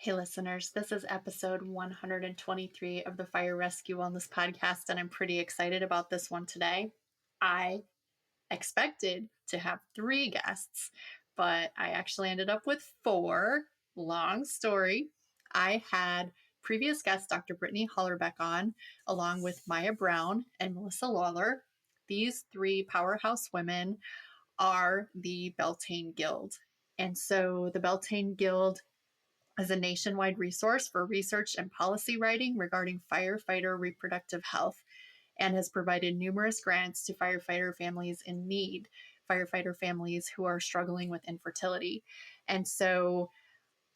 Hey listeners, this is episode 123 of the Fire Rescue Wellness Podcast, and I'm pretty excited about this one today. I expected to have 3 guests, but I actually ended up with 4. Long story. I had previous guest Dr. Brittany Hollerbach on, along with Maia Brown and Melissa Lawlor. These 3 powerhouse women are the Beltane Guild. And so the Beltane Guild is a nationwide resource for research and policy writing regarding firefighter reproductive health and has provided numerous grants to firefighter families in need, firefighter families who are struggling with infertility. And so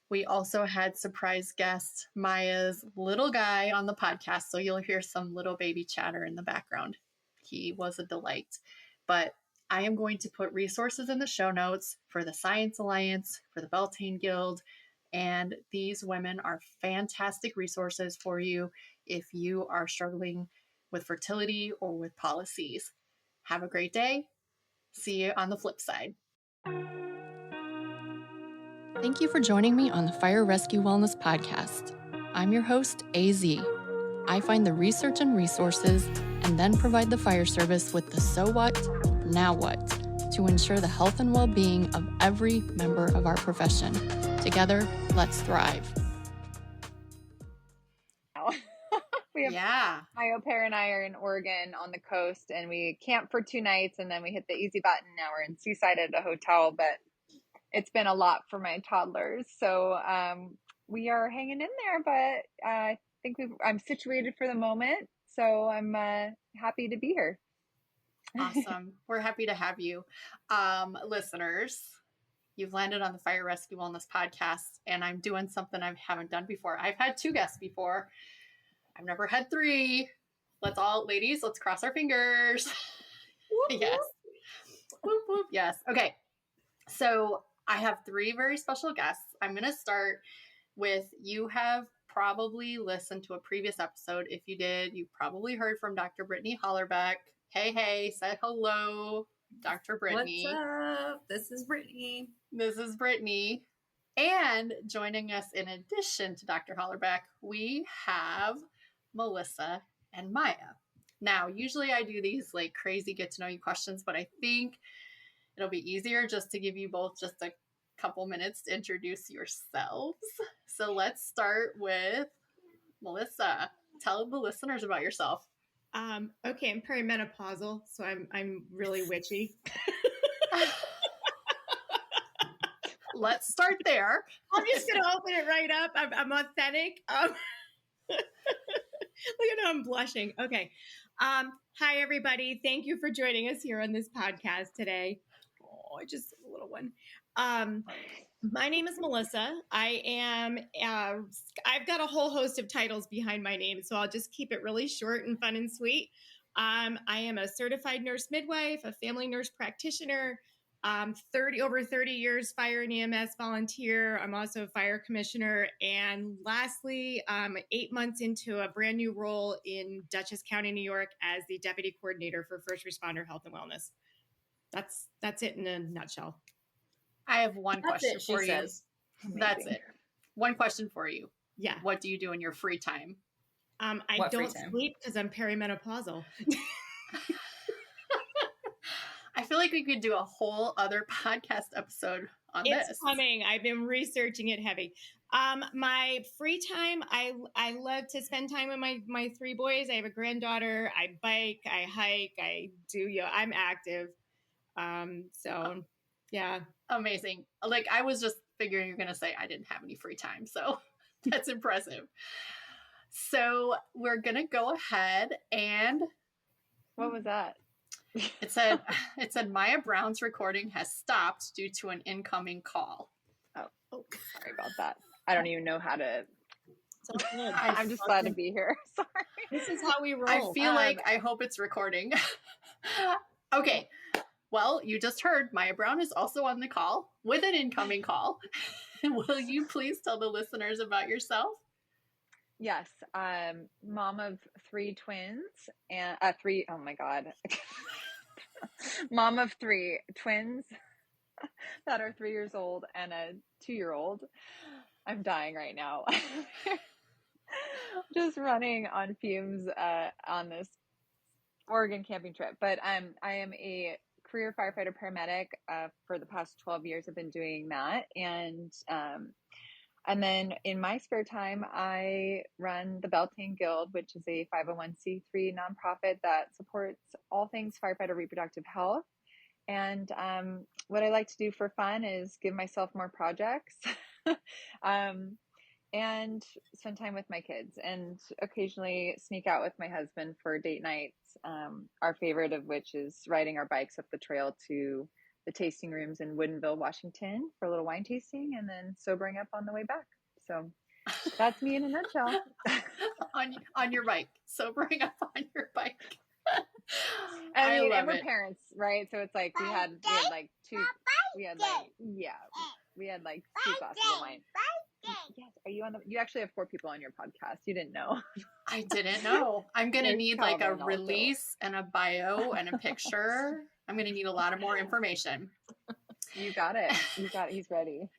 we also had surprise guest Maia's little guy on the podcast, so you'll hear some little baby chatter in the background. He was a delight. But I am going to put resources in the show notes for the Science Alliance, for the Beltane Guild, and these women are fantastic resources for you if you are struggling with fertility or with policies. Have a great day. See you on the flip side. Thank you for joining me on the Fire Rescue Wellness Podcast. I'm your host, AZ. I find the research and resources and then provide the fire service with the so what, now what, to ensure the health and well-being of every member of our profession. Together, let's thrive. My au pair and I are in Oregon on the coast, and we camped for 2 nights, and then we hit the easy button. Now we're in Seaside at a hotel, but it's been a lot for my toddlers. So we are hanging in there, but I think I'm situated for the moment. So I'm happy to be here. Awesome. We're happy to have you. Listeners, you've landed on the Fire Rescue Wellness Podcast, and I'm doing something I haven't done before. I've had 2 guests before. I've never had 3. Ladies, let's cross our fingers. Whoop, yes. Whoop, whoop. Yes. Okay. So I have 3 very special guests. I'm going to start with, you have probably listened to a previous episode. If you did, you probably heard from Dr. Brittany Hollerbach. Hey, say hello, Dr. Brittany. What's up? This is Brittany. And joining us in addition to Dr. Hollerbach, we have Melissa and Maia. Now, usually I do these like crazy get to know you questions, but I think it'll be easier just to give you both just a couple minutes to introduce yourselves. So let's start with Melissa. Tell the listeners about yourself. Okay, I'm perimenopausal, so I'm really witchy. Let's start there. I'm just gonna open it right up. I'm authentic. Look at how I'm blushing. Okay. Hi everybody. Thank you for joining us here on this podcast today. Oh, just a little one. My name is Melissa. I am, I've got a whole host of titles behind my name, so I'll just keep it really short and fun and sweet. I am a certified nurse midwife, a family nurse practitioner, over 30 years fire and EMS volunteer. I'm also a fire commissioner. And lastly, 8 months into a brand new role in Dutchess County, New York as the deputy coordinator for first responder health and wellness. That's it in a nutshell. I have one question for you. That's it. One question for you. Yeah. What do you do in your free time? I don't sleep because I'm perimenopausal. I feel like we could do a whole other podcast episode on this. It's coming. I've been researching it heavy. My free time, I love to spend time with my 3 boys. I have a granddaughter. I bike, I hike, I do yoga. I'm active. Yeah. Amazing. Like, I was just figuring you're going to say I didn't have any free time. So that's impressive. So we're going to go ahead and. What was that? It said Maia Brown's recording has stopped due to an incoming call. Oh, sorry about that. I don't even know how to. I'm just glad to be here. Sorry. This is how we roll. I feel I hope it's recording. Okay. Well, you just heard Maia Brown is also on the call with an incoming call. Will you please tell the listeners about yourself? Yes. Mom of 3 twins and 3. Oh my God. Mom of 3 twins that are 3 years old and a 2-year-old. I'm dying right now. Just running on fumes on this Oregon camping trip. But I am a career firefighter paramedic. For the past 12 years, I've been doing that. And then in my spare time, I run the Beltane Guild, which is a 501c3 nonprofit that supports all things firefighter reproductive health. And what I like to do for fun is give myself more projects and spend time with my kids, and occasionally sneak out with my husband for date nights. Our favorite of which is riding our bikes up the trail to the tasting rooms in Woodinville, Washington for a little wine tasting, and then sobering up on the way back. So that's me in a nutshell. on your bike, sobering up on your bike. I mean, and we're parents, right? So it's like we had like two glasses of wine. Yes. Are you on you actually have 4 people on your podcast. You didn't know. I didn't know. I'm going to need like a release and a bio and a picture. I'm going to need a lot of more information. You got it. He's ready.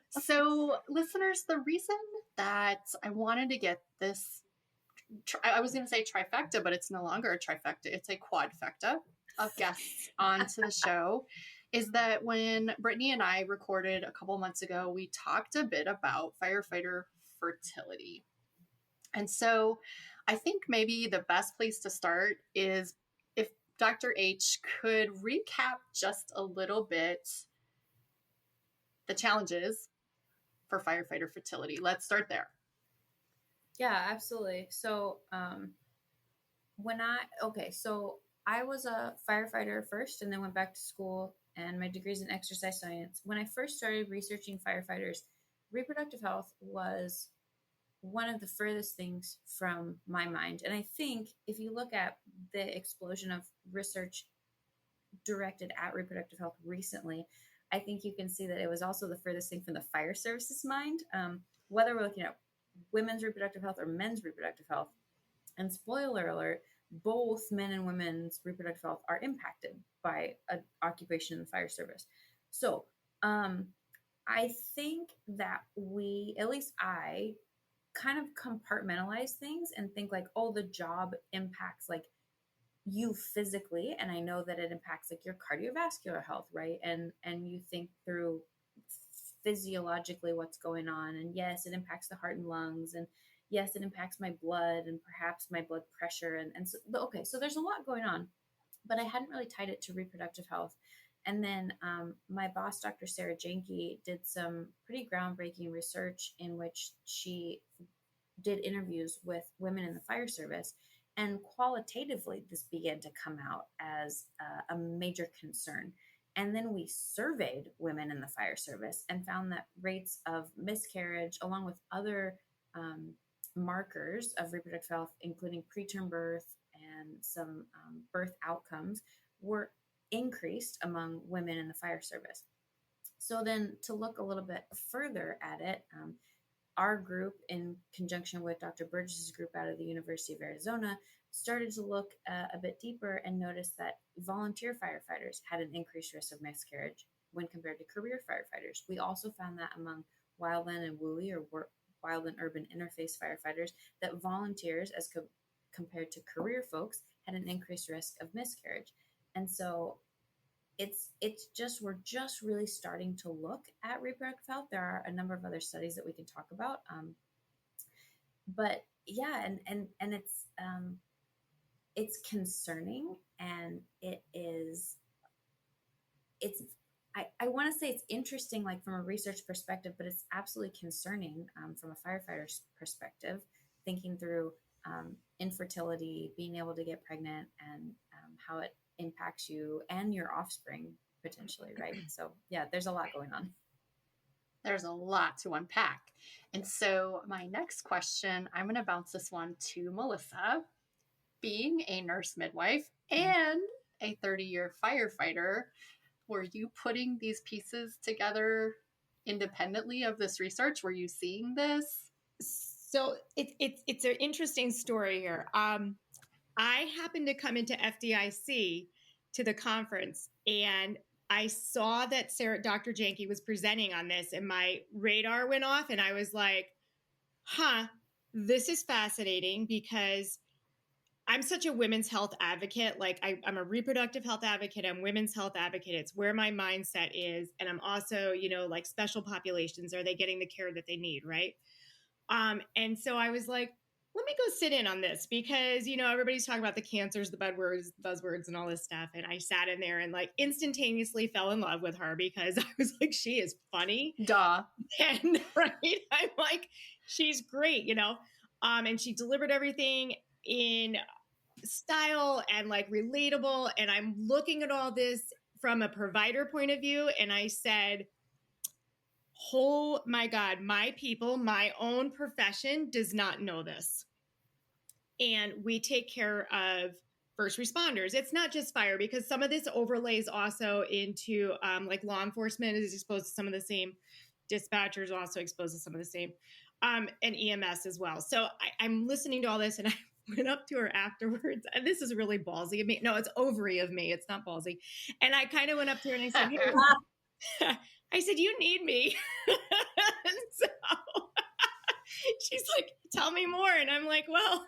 So listeners, the reason that I wanted to get this, I was going to say trifecta, but it's no longer a trifecta. It's a quadfecta of guests onto the show, is that when Brittany and I recorded a couple months ago, we talked a bit about firefighter fertility. And so I think maybe the best place to start is if Dr. H could recap just a little bit the challenges for firefighter fertility. Let's start there. Yeah, absolutely. So, so I was a firefighter first and then went back to school, and my degree's in exercise science. When I first started researching firefighters, reproductive health was one of the furthest things from my mind. And I think if you look at the explosion of research directed at reproductive health recently, I think you can see that it was also the furthest thing from the fire service's mind, whether we're looking at women's reproductive health or men's reproductive health. And spoiler alert, both men and women's reproductive health are impacted by an occupation in the fire service. So I think that I kind of compartmentalize things and think like, oh, the job impacts like you physically, and I know that it impacts like your cardiovascular health, right? And you think through physiologically what's going on, and yes, it impacts the heart and lungs, and yes, it impacts my blood and perhaps my blood pressure, and so okay, so there's a lot going on, but I hadn't really tied it to reproductive health. And then my boss, Dr. Sarah Janke, did some pretty groundbreaking research in which she did interviews with women in the fire service. And qualitatively, this began to come out as a major concern. And then we surveyed women in the fire service and found that rates of miscarriage, along with other markers of reproductive health, including preterm birth and some birth outcomes, were increased among women in the fire service. So then to look a little bit further at it, our group, in conjunction with Dr. Burgess's group out of the University of Arizona, started to look a bit deeper and noticed that volunteer firefighters had an increased risk of miscarriage when compared to career firefighters. We also found that among wildland and WUI, or wildland urban interface firefighters, that volunteers, as compared to career folks, had an increased risk of miscarriage. And so we're just really starting to look at reproductive health. There are a number of other studies that we can talk about. But yeah, and it's concerning, and I want to say it's interesting, like from a research perspective, but it's absolutely concerning from a firefighter's perspective, thinking through infertility, being able to get pregnant, and how it impacts you and your offspring potentially, right? So yeah, there's a lot going on. There's a lot to unpack. And so my next question, I'm going to bounce this one to Melissa. Being a nurse midwife and a 30-year firefighter, were you putting these pieces together independently of this research? Were you seeing this? So it's an interesting story here. I happened to come into FDIC to the conference, and I saw that Dr. Janke was presenting on this and my radar went off and I was like, this is fascinating because I'm such a women's health advocate. Like I'm a reproductive health advocate. I'm women's health advocate. It's where my mindset is. And I'm also, like special populations. Are they getting the care that they need? Right. And so I was like, let me go sit in on this because, everybody's talking about the cancers, the buzzwords and all this stuff. And I sat in there and like instantaneously fell in love with her because I was like, she is funny. Duh. And right. I'm like, she's great, and she delivered everything in style and like relatable. And I'm looking at all this from a provider point of view. And I said, oh my God, my people, my own profession does not know this. And we take care of first responders. It's not just fire because some of this overlays also into like law enforcement is exposed to some of the same, dispatchers also exposed to some of the same, and EMS as well. So I'm listening to all this and I went up to her afterwards, and this is really ballsy of me. No, it's ovary of me. It's not ballsy. And I kind of went up to her and I said, hey, I said, you need me. And so she's like, tell me more. And I'm like, well,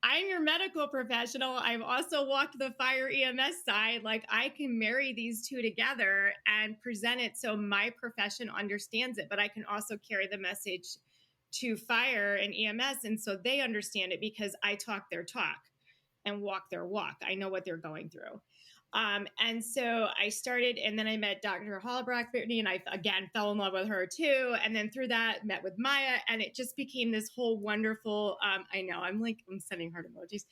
I'm your medical professional. I've also walked the fire EMS side. Like I can marry these two together and present it so my profession understands it, but I can also carry the message to fire and EMS. And so they understand it because I talk their talk and walk their walk. I know what they're going through. And so I started, and then I met Dr. Hollerbach, Brittany, and I again fell in love with her too. And then through that, met with Maia, and it just became this whole wonderful, I know, I'm sending heart emojis.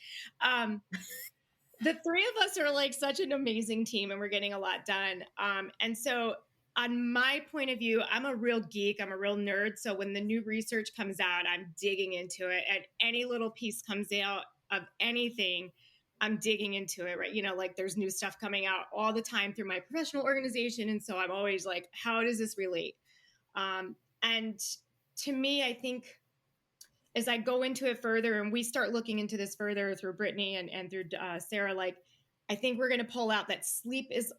The three of us are like such an amazing team and we're getting a lot done. And so on my point of view, I'm a real geek. I'm a real nerd. So when the new research comes out, I'm digging into it, and any little piece comes out of anything, I'm digging into it, right? Like there's new stuff coming out all the time through my professional organization. And so I'm always like, how does this relate? And to me, I think as I go into it further and we start looking into this further through Brittany and through Sarah, like, I think we're going to pull out that sleep is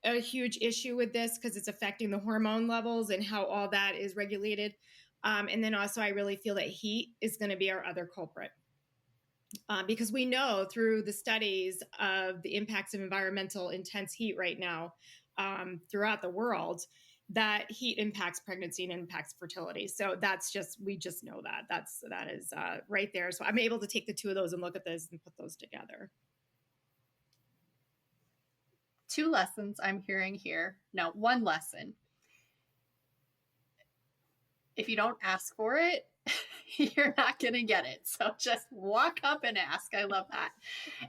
a huge issue with this because it's affecting the hormone levels and how all that is regulated. And then also I really feel that heat is going to be our other culprit. Because we know through the studies of the impacts of environmental intense heat right now throughout the world, that heat impacts pregnancy and impacts fertility. So we just know that. That is right there. So I'm able to take the two of those and look at those and put those together. Two lessons I'm hearing here. No, one lesson. If you don't ask for it, you're not going to get it. So just walk up and ask. I love that.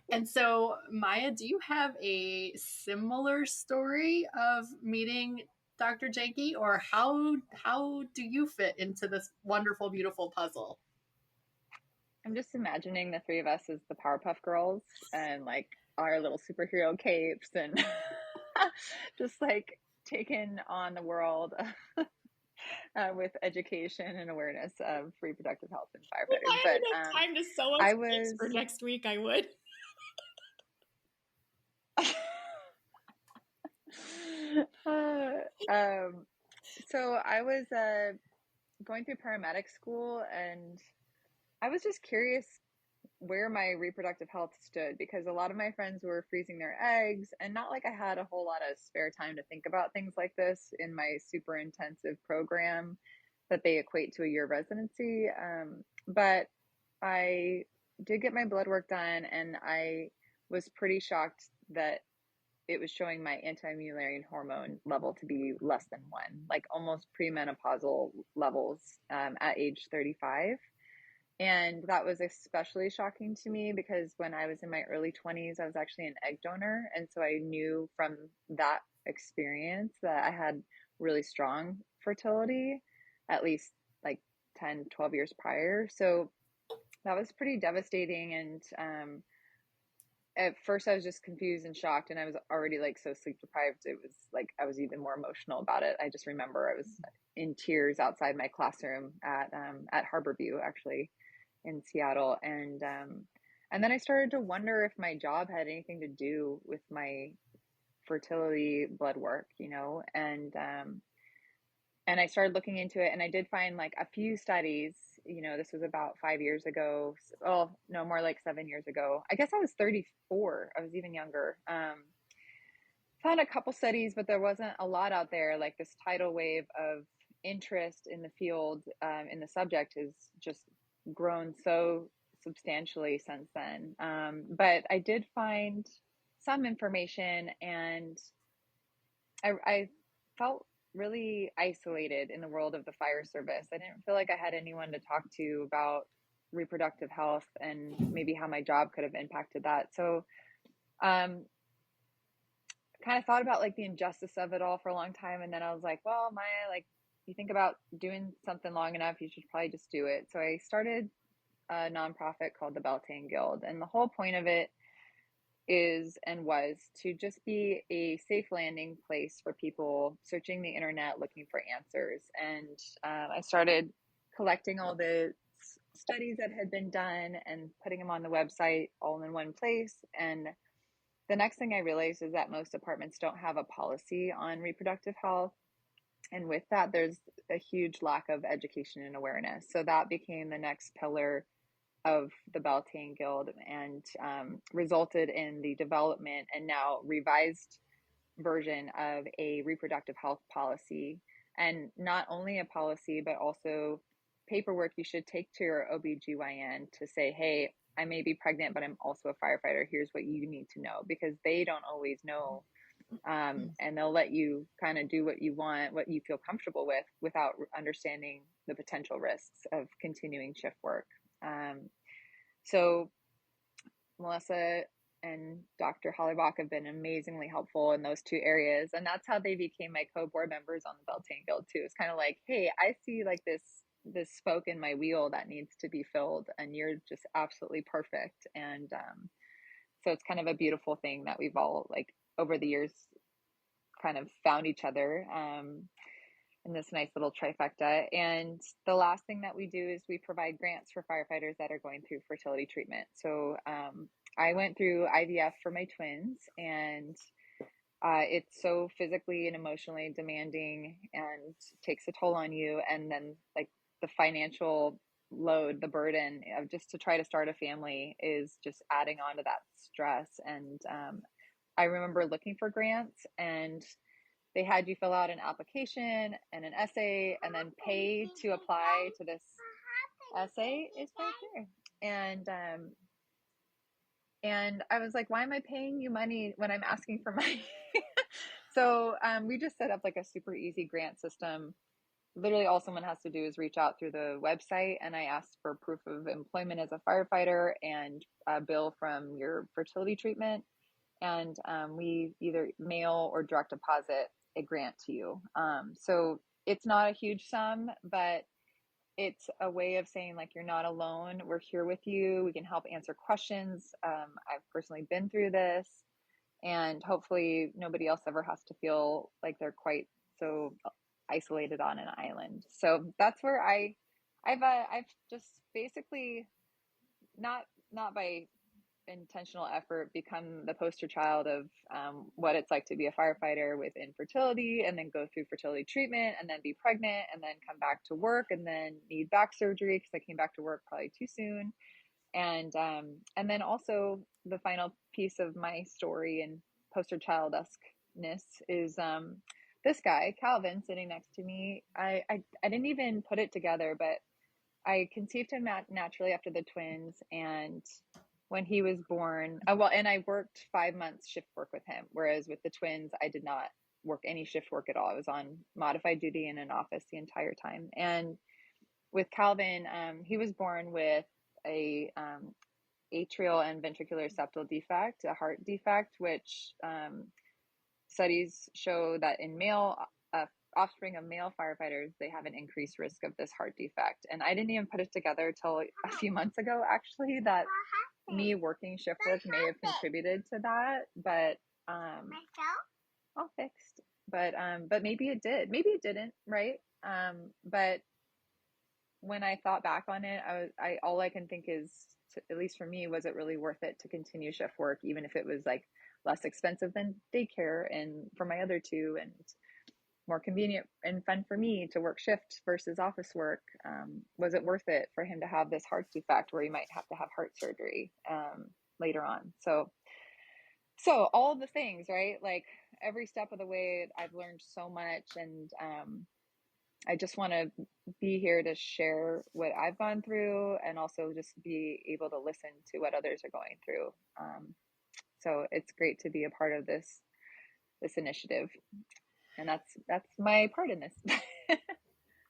And so, Maia, do you have a similar story of meeting Dr. Janke, or how do you fit into this wonderful, beautiful puzzle? I'm just imagining the three of us as the Powerpuff Girls and like our little superhero capes and just like taking on the world with education and awareness of reproductive health and firefighters. If I had enough time to sew us for next week, I would. So I was going through paramedic school, and I was just curious where my reproductive health stood, because a lot of my friends were freezing their eggs, and not like I had a whole lot of spare time to think about things like this in my super intensive program that they equate to a year of residency. But I did get my blood work done, and I was pretty shocked that it was showing my anti-Mullerian hormone level to be less than 1, like almost premenopausal levels at age 35. And that was especially shocking to me because when I was in my early 20s, I was actually an egg donor. And so I knew from that experience that I had really strong fertility, at least like 10, 12 years prior. So that was pretty devastating. And at first I was just confused and shocked, and I was already like so sleep deprived. It was like I was even more emotional about it. I just remember I was in tears outside my classroom at Harborview, actually, in Seattle. And then I started to wonder if my job had anything to do with my fertility blood work, and I started looking into it, and I did find like a few studies. This was about 5 years ago. Oh, no, more like 7 years ago. I guess I was 34. I was even younger. Found a couple studies, but there wasn't a lot out there. Like this tidal wave of interest in the field, in the subject, has just grown so substantially since then. But I did find some information, and I felt really isolated in the world of the fire service. I didn't feel like I had anyone to talk to about reproductive health and maybe how my job could have impacted that. So, kind of thought about like the injustice of it all for a long time. And then I was like, well, Maya, like, you think about doing something long enough, you should probably just do it. So I started a nonprofit called the Beltane Guild. And the whole point of it is and was to just be a safe landing place for people searching the internet looking for answers. And I started collecting all the studies that had been done and putting them on the website all in one place. And the next thing I realized is that most departments don't have a policy on reproductive health. And with that, there's a huge lack of education and awareness. So that became the next pillar of the Beltane Guild, and resulted in the development and now revised version of a reproductive health policy. And not only a policy, but also paperwork you should take to your OBGYN to say, hey, I may be pregnant, but I'm also a firefighter. Here's what you need to know, because they don't always know. And they'll let you kind of do what you want, what you feel comfortable with, without understanding the potential risks of continuing shift work. So Melissa and Dr. Hollerbach have been amazingly helpful in those two areas. And that's how they became my co-board members on the Beltane Guild too. It's kind of like, hey, I see like this spoke in my wheel that needs to be filled, and you're just absolutely perfect. And so it's kind of a beautiful thing that we've all, like, over the years kind of found each other in this nice little trifecta. And the last thing that we do is we provide grants for firefighters that are going through fertility treatment. So I went through IVF for my twins, and it's so physically and emotionally demanding and takes a toll on you. And then like the financial load, the burden of just to try to start a family is just adding on to that stress. And I remember looking for grants, and they had you fill out an application and an essay and then pay to apply to this essay. It's right there. And I was like, why am I paying you money when I'm asking for money? So we just set up like a super easy grant system. Literally all someone has to do is reach out through the website, and I asked for proof of employment as a firefighter and a bill from your fertility treatment. And we either mail or direct deposit a grant to you. So it's not a huge sum, but it's a way of saying like, you're not alone. We're here with you. We can help answer questions. I've personally been through this, and hopefully nobody else ever has to feel like they're quite so isolated on an island. So that's where I've just basically not by intentional effort become the poster child of what it's like to be a firefighter with infertility, and then go through fertility treatment, and then be pregnant, and then come back to work, and then need back surgery because I came back to work probably too soon. And then also the final piece of my story and poster child-esqueness is this guy Calvin sitting next to me. I didn't even put it together, but I conceived him naturally after the twins, and when he was born, and I worked 5 months shift work with him, whereas with the twins, I did not work any shift work at all. I was on modified duty in an office the entire time. And with Calvin, he was born with a atrial and ventricular septal defect, a heart defect, which studies show that in male offspring of male firefighters, they have an increased risk of this heart defect. And I didn't even put it together till a few months ago, actually, that me working shift work may have contributed to that, but all fixed. But maybe it did, maybe it didn't, right? But when I thought back on it, I all I can think is, at least for me, was it really worth it to continue shift work, even if it was like less expensive than daycare and for my other two, and more convenient and fun for me to work shift versus office work. Was it worth it for him to have this heart defect where he might have to have heart surgery later on? So all the things, right? Like every step of the way, I've learned so much, and I just want to be here to share what I've gone through, and also just be able to listen to what others are going through. So it's great to be a part of this initiative, and that's my part in this.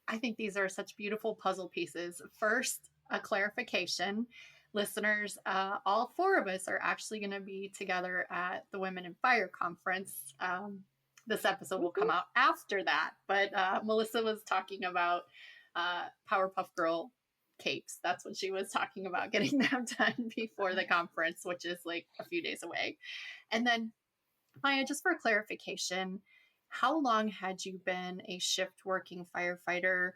I think these are such beautiful puzzle pieces. First, a clarification. Listeners, all four of us are actually going to be together at the Women in Fire conference. This episode will come out after that, but Melissa was talking about Powerpuff Girl capes. That's what she was talking about, getting them done before the conference, which is like a few days away. And then, Maia, just for clarification, how long had you been a shift working firefighter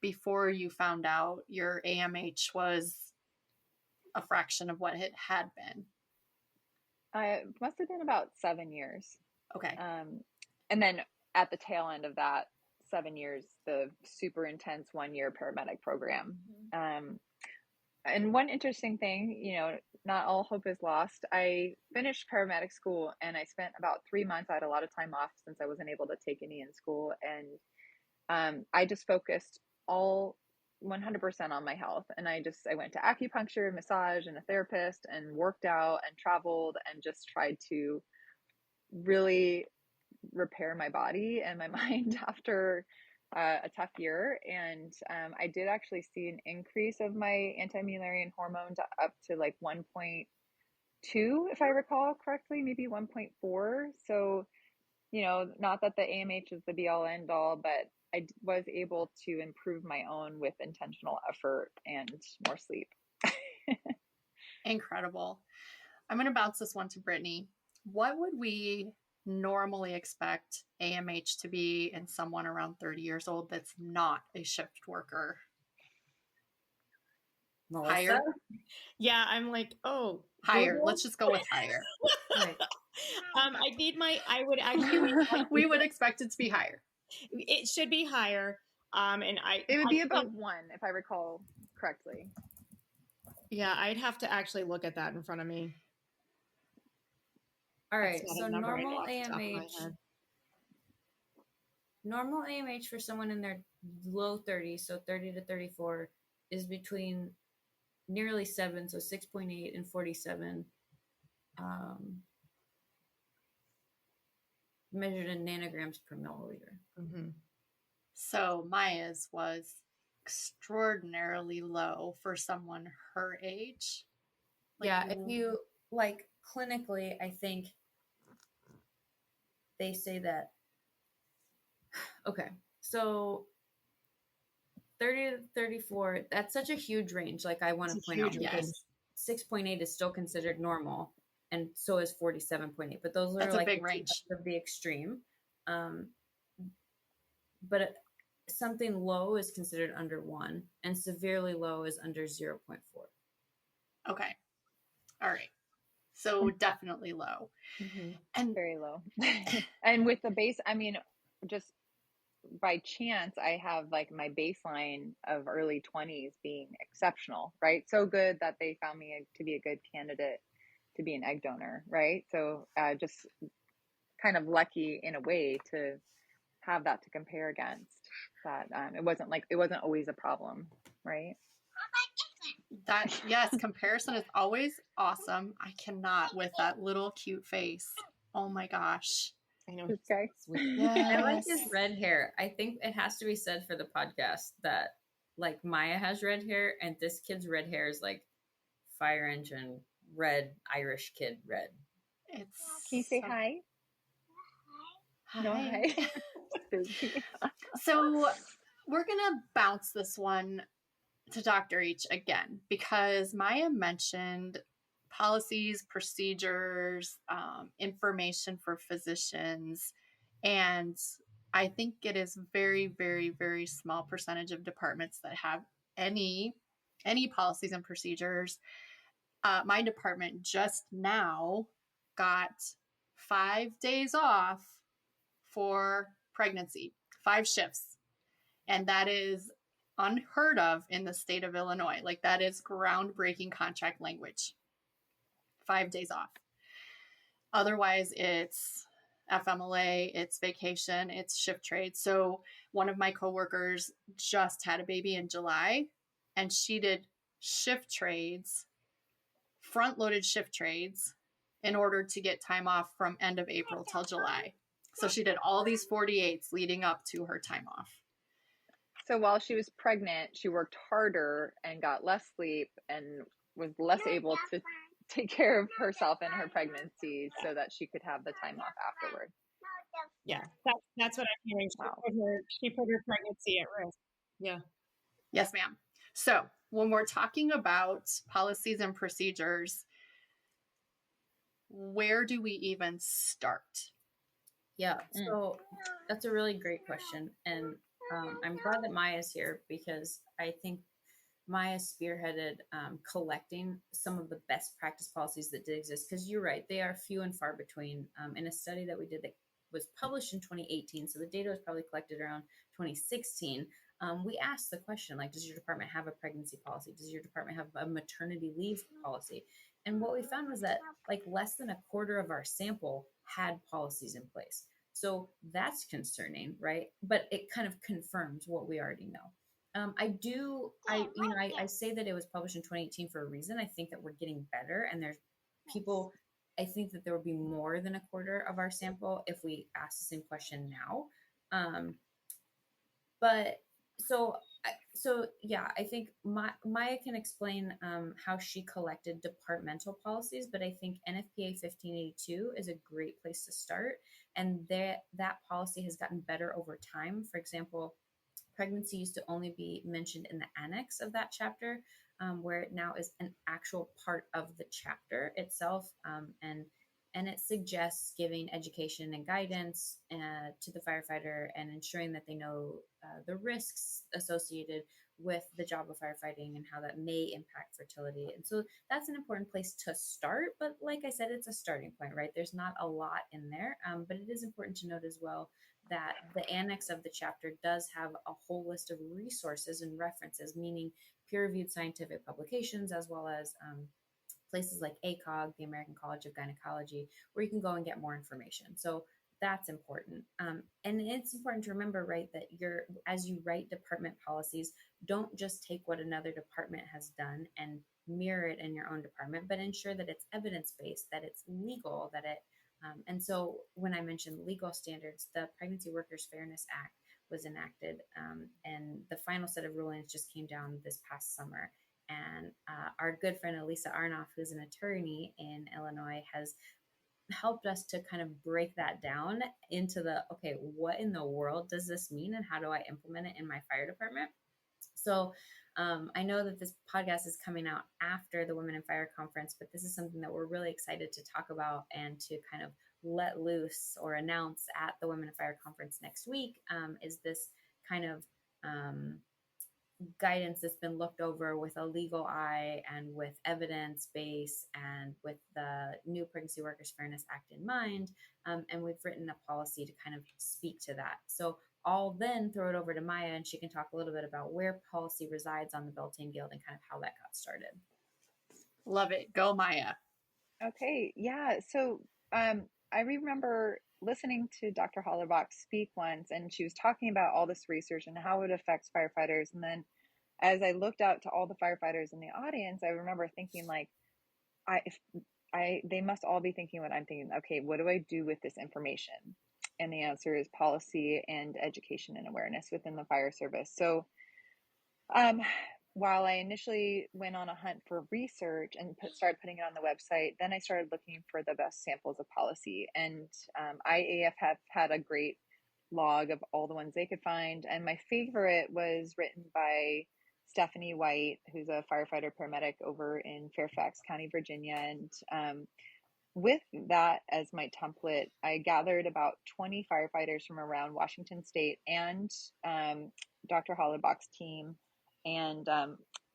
before you found out your AMH was a fraction of what it had been? It must have been about 7 years. Okay. And then at the tail end of that 7 years, the super intense 1-year paramedic program. And one interesting thing, you know, not all hope is lost. I finished paramedic school and I spent about 3 months. I had a lot of time off since I wasn't able to take any in school. And I just focused all 100% on my health. And I went to acupuncture, massage, and a therapist, and worked out and traveled and just tried to really repair my body and my mind after a tough year. And I did actually see an increase of my anti-Mullerian hormone up to like 1.2, if I recall correctly, maybe 1.4. So, you know, not that the AMH is the be all end all, but I was able to improve my own with intentional effort and more sleep. Incredible. I'm going to bounce this one to Brittany. What would we normally expect AMH to be in someone around 30 years old that's not a shift worker? Melissa? Higher? Yeah, I'm like, oh, higher. Google? Let's just go with higher. Right. I would actually, we would expect it to be higher. it should be higher. It would be above 1, if I recall correctly. Yeah, I'd have to actually look at that in front of me. All right, That's so not a number normal off the top of my head. Normal AMH for someone in their low 30s, so 30 to 34, is between nearly 7, so 6.8 and 47, measured in nanograms per milliliter. Mm-hmm. So Maia's was extraordinarily low for someone her age. If you like clinically, I think they say that. Okay, so 30 to 34, that's such a huge range. Like I want to point out, because 6.8 is still considered normal, and so is 47.8. But those are like a big range of the extreme. But something low is considered under 1, and severely low is under 0.4. Okay. All right. So definitely low. Mm-hmm. And very low. And with the base, I mean, just by chance, I have like my baseline of early 20s being exceptional, right? So good that they found me to be a good candidate to be an egg donor, right? So just kind of lucky in a way to have that to compare against. That it wasn't always a problem, right? That, yes, comparison is always awesome. I cannot with that little cute face. Oh my gosh. I know. This guy. Yes. I like his red hair. I think it has to be said for the podcast that like Maia has red hair, and this kid's red hair is like fire engine red, Irish kid red. It's Can you say hi? Hi. No, hi. So we're going to bounce this one to Dr. H again, because Maia mentioned policies, procedures, information for physicians. And I think it is very, very, very small percentage of departments that have any policies and procedures. My department just now got 5 days off for pregnancy, 5 shifts. And that is unheard of in the state of Illinois. Like, that is groundbreaking contract language. 5 days off. Otherwise, it's FMLA, it's vacation, it's shift trade. So one of my coworkers just had a baby in July, and she did shift trades, front-loaded shift trades, in order to get time off from end of April till July. So she did all these 48s leading up to her time off. So while she was pregnant, she worked harder and got less sleep and was less able to take care of herself in her pregnancy so that she could have the time off afterward. Yeah, that's what I'm hearing. Wow. She put her pregnancy at risk. Yeah. Yes, ma'am. So when we're talking about policies and procedures, where do we even start? Yeah, so that's a really great question. And I'm glad that Maia's here, because I think Maia spearheaded collecting some of the best practice policies that did exist. Because you're right, they are few and far between. In a study that we did that was published in 2018, so the data was probably collected around 2016, we asked the question, like, does your department have a pregnancy policy? Does your department have a maternity leave policy? And what we found was that like less than a quarter of our sample had policies in place. So that's concerning, right? But it kind of confirms what we already know. I say that it was published in 2018 for a reason. I think that we're getting better, and there's people, I think that there will be more than a quarter of our sample if we ask the same question now. I think Maia can explain how she collected departmental policies, but I think NFPA 1582 is a great place to start. And that policy has gotten better over time. For example, pregnancy used to only be mentioned in the annex of that chapter, where it now is an actual part of the chapter itself. And it suggests giving education and guidance to the firefighter and ensuring that they know the risks associated with the job of firefighting and how that may impact fertility. And so that's an important place to start. But like I said, it's a starting point, right? There's not a lot in there, but it is important to note as well that the annex of the chapter does have a whole list of resources and references, meaning peer-reviewed scientific publications, as well as places like ACOG, the American College of Gynecology, where you can go and get more information. So that's important. And it's important to remember, right, that as you write department policies, don't just take what another department has done and mirror it in your own department, but ensure that it's evidence-based, that it's legal, and so when I mentioned legal standards, the Pregnancy Workers Fairness Act was enacted, and the final set of rulings just came down this past summer. And our good friend Elisa Arnoff, who's an attorney in Illinois, has helped us to kind of break that down into okay, what in the world does this mean and how do I implement it in my fire department? So I know that this podcast is coming out after the Women in Fire conference, but this is something that we're really excited to talk about and to kind of let loose or announce at the Women in Fire conference next week, is this kind of guidance that's been looked over with a legal eye and with evidence base and with the new Pregnancy Workers Fairness Act in mind. And we've written a policy to kind of speak to that. So I'll then throw it over to Maia, and she can talk a little bit about where policy resides on the Beltane Guild and kind of how that got started. Love it. Go, Maia. Okay. Yeah. So I remember listening to Dr. Hollerbach speak once, and she was talking about all this research and how it affects firefighters. And then as I looked out to all the firefighters in the audience, I remember thinking, like, they must all be thinking what I'm thinking. Okay, what do I do with this information? And the answer is policy and education and awareness within the fire service. So while I initially went on a hunt for research and started putting it on the website, then I started looking for the best samples of policy. And IAF have had a great log of all the ones they could find. And my favorite was written by Stephanie White, who's a firefighter paramedic over in Fairfax County, Virginia. And with that as my template, I gathered about 20 firefighters from around Washington State and Dr. Hollerbach's team. And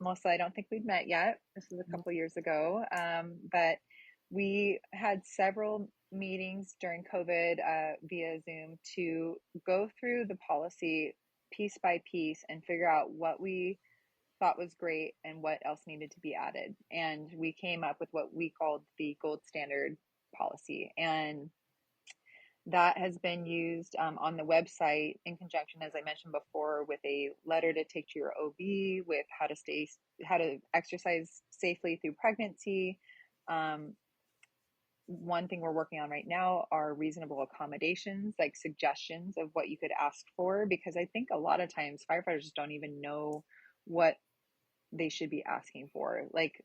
Melissa, I don't think we'd met yet. This was a couple years ago. But we had several meetings during COVID via Zoom to go through the policy piece by piece and figure out what we thought was great and what else needed to be added. And we came up with what we called the gold standard policy. And that has been used on the website in conjunction, as I mentioned before, with a letter to take to your OB, with how to exercise safely through pregnancy. One thing we're working on right now are reasonable accommodations, like suggestions of what you could ask for, because I think a lot of times firefighters don't even know what they should be asking for. Like,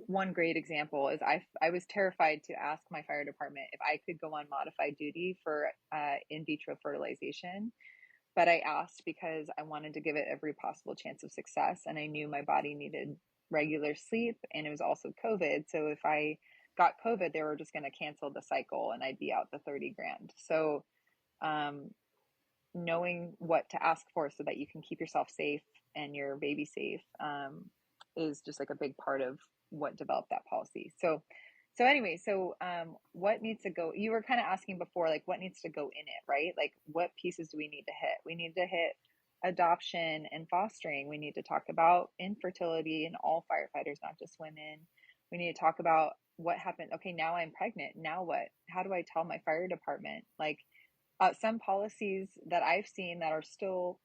one great example is I was terrified to ask my fire department if I could go on modified duty for in vitro fertilization, but I asked because I wanted to give it every possible chance of success, and I knew my body needed regular sleep, and it was also COVID. So if I got COVID, they were just going to cancel the cycle and I'd be out the 30 grand. So knowing what to ask for so that you can keep yourself safe and your baby safe is just like a big part of what developed that policy. So what needs to go, you were kind of asking before, like what needs to go in it, right? Like what pieces do we need to hit? We need to hit adoption and fostering. We need to talk about infertility in all firefighters, not just women. We need to talk about what happened. Okay, now I'm pregnant. Now what? How do I tell my fire department? Like some policies that I've seen that are still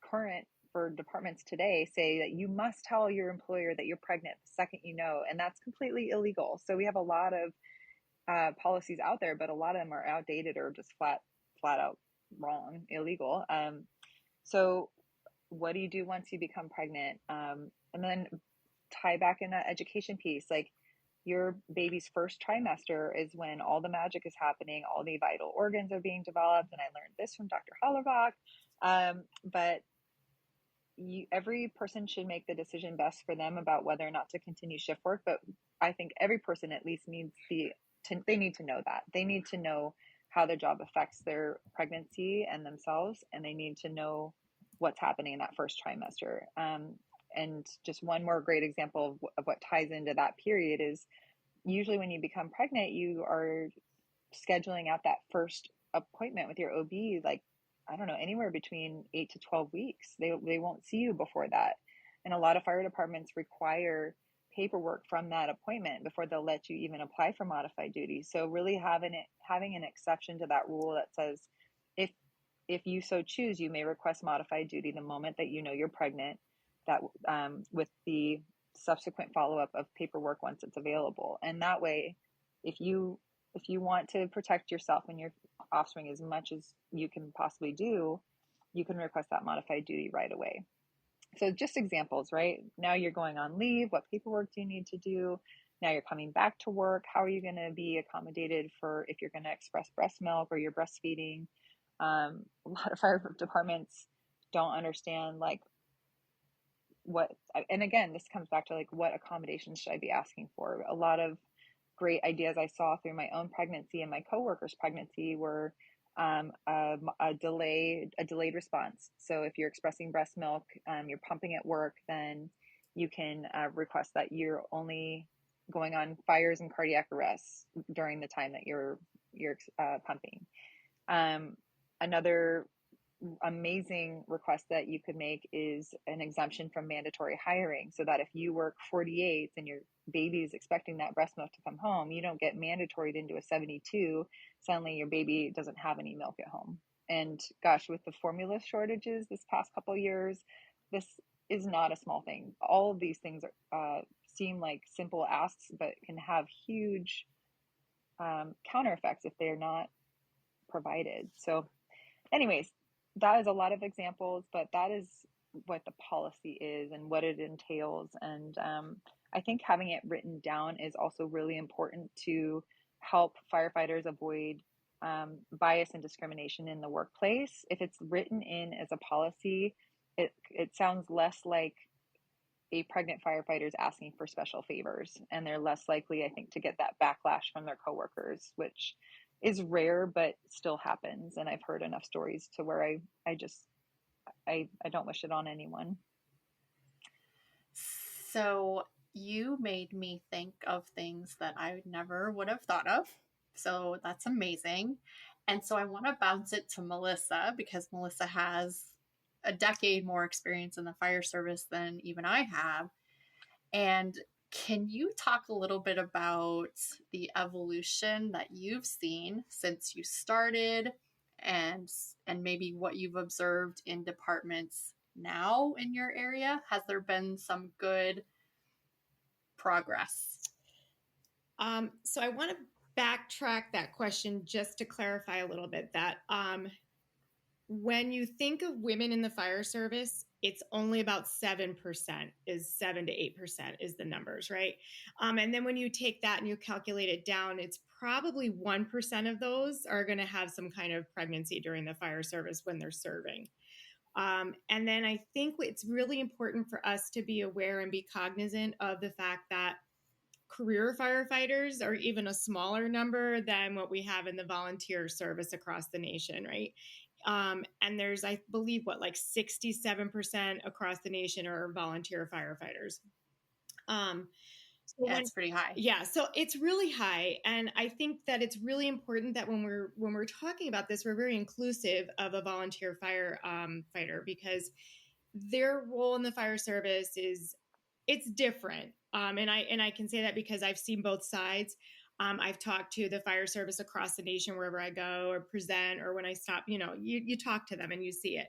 current for departments today say that you must tell your employer that you're pregnant the second you know, and that's completely illegal. So we have a lot of policies out there, but a lot of them are outdated or just flat out wrong, illegal. So what do you do once you become pregnant? And then tie back in that education piece, like your baby's first trimester is when all the magic is happening, all the vital organs are being developed. And I learned this from Dr. Hollerbach. But every person should make the decision best for them about whether or not to continue shift work. But I think every person at least needs they need to know that. They need to know how their job affects their pregnancy and themselves, and they need to know what's happening in that first trimester. And just one more great example of what ties into that period is usually when you become pregnant, you are scheduling out that first appointment with your OB, like, I don't know, anywhere between 8 to 12 weeks. They won't see you before that. And a lot of fire departments require paperwork from that appointment before they'll let you even apply for modified duty. So really having an exception to that rule that says if you so choose, you may request modified duty the moment that you know you're pregnant, that with the subsequent follow-up of paperwork once it's available. And that way, if you want to protect yourself and your offspring as much as you can possibly do, you can request that modified duty right away. So just examples, right? Now you're going on leave. What paperwork do you need to do? Now you're coming back to work. How are you going to be accommodated for if you're going to express breast milk or you're breastfeeding? A lot of fire departments don't understand like what, and again, this comes back to like what accommodations should I be asking for? A lot of great ideas I saw through my own pregnancy and my coworker's pregnancy were a delayed response. So if you're expressing breast milk, you're pumping at work, then you can request that you're only going on fires and cardiac arrests during the time that you're pumping. Another amazing request that you could make is an exemption from mandatory hiring, so that if you work 48 and your baby is expecting that breast milk to come home, you don't get mandatoried into a 72. Suddenly your baby doesn't have any milk at home. And gosh, with the formula shortages this past couple of years, this is not a small thing. All of these things seem like simple asks, but can have huge counter effects if they're not provided. So anyways, that is a lot of examples, but that is what the policy is and what it entails. And I think having it written down is also really important to help firefighters avoid bias and discrimination in the workplace. If it's written in as a policy, it sounds less like a pregnant firefighter is asking for special favors, and they're less likely, I think, to get that backlash from their coworkers, which is rare, but still happens. And I've heard enough stories to where I don't wish it on anyone. So you made me think of things that I never would have thought of. So that's amazing. And so I want to bounce it to Melissa because Melissa has a decade more experience in the fire service than even I have. And can you talk a little bit about the evolution that you've seen since you started and maybe what you've observed in departments now in your area? Has there been some good progress? So I want to backtrack that question just to clarify a little bit that when you think of women in the fire service, it's only about 7%, is 7 to 8% is the numbers, right? And then when you take that and you calculate it down, it's probably 1% of those are going to have some kind of pregnancy during the fire service when they're serving. And then I think it's really important for us to be aware and be cognizant of the fact that career firefighters are even a smaller number than what we have in the volunteer service across the nation, right? And there's, I believe, like 67% across the nation are volunteer firefighters. That's pretty high. Yeah, so it's really high, and I think that it's really important that when we're talking about this, we're very inclusive of a volunteer firefighter because their role in the fire service it's different. And I can say that because I've seen both sides. I've talked to the fire service across the nation wherever I go or present or when I stop, you talk to them and you see it.